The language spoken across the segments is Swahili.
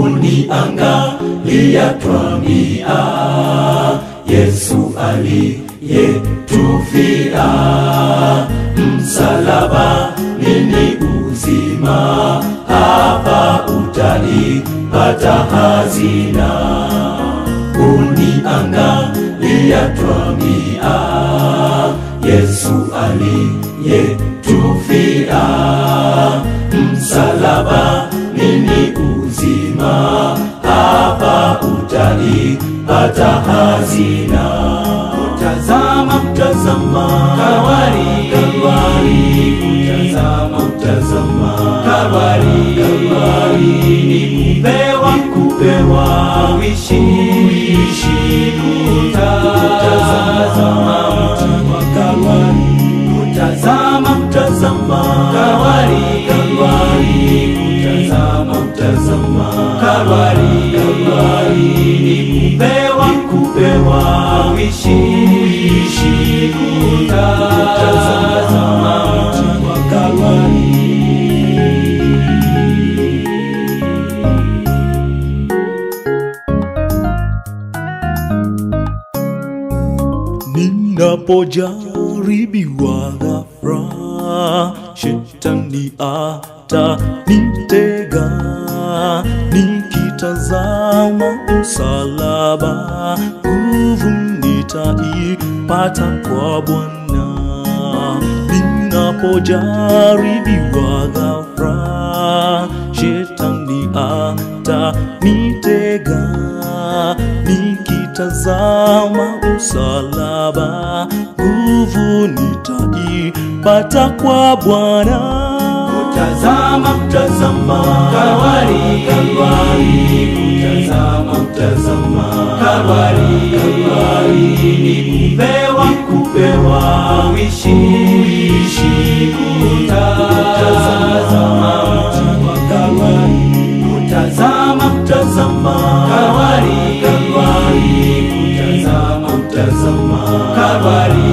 uniangalia twambia, Yesu aliyetufia msalaba nini uzima, hapa utaipata hazina. Uniangalia twambia, Yesu aliyetufia msalaba nini uzima, hapa utaipata hazina. Utazama Kalvari, utazama Kalvari, ni kupewa wishi. Utazama Kalvari, utazama Kalvari, utazama Kalvari, ni kupewa wishi. Utazama Kalvari. Ninapojaribiwa ghafla, shetani atanitega. Nikitazama msalaba, nguvu nitaipata kwa Bwana. Ninapojaribiwa ghafla, shetani atanitega. Nikitazama msalaba, nguvu nitaipata kwa Bwana. Utazama Kalvari, utazama Kalvari, ni kupewa wishi. Utazama Kalvari, utazama Kalvari, utazama Kalvari,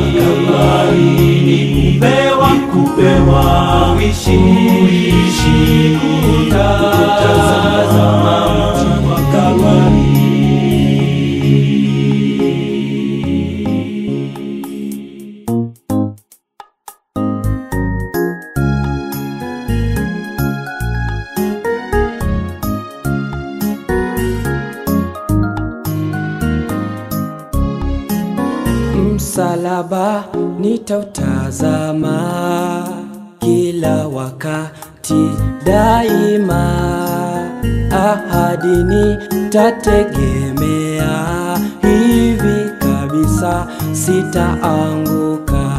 ni kupewa wishi. Utazama Kalvari. Msalaba nitautazama kila wakati daima, ahadi nitategemea, hivi kabisa sitaanguka.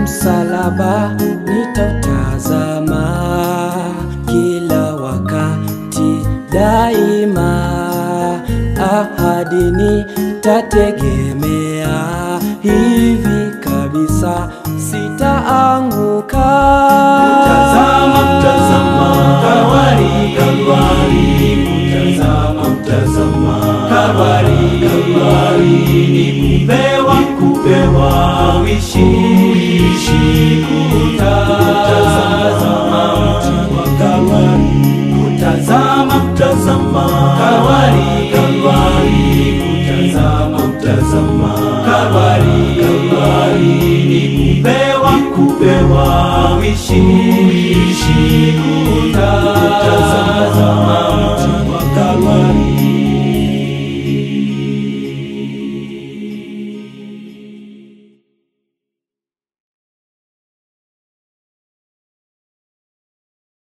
Msalaba nitautazama kila wakati daima, ahadi nitategemea, hivi kabisa sitaanguka. Utazama Kalvari, utazama Kalvari, ni kupewa wishi. Utazama Kalvari,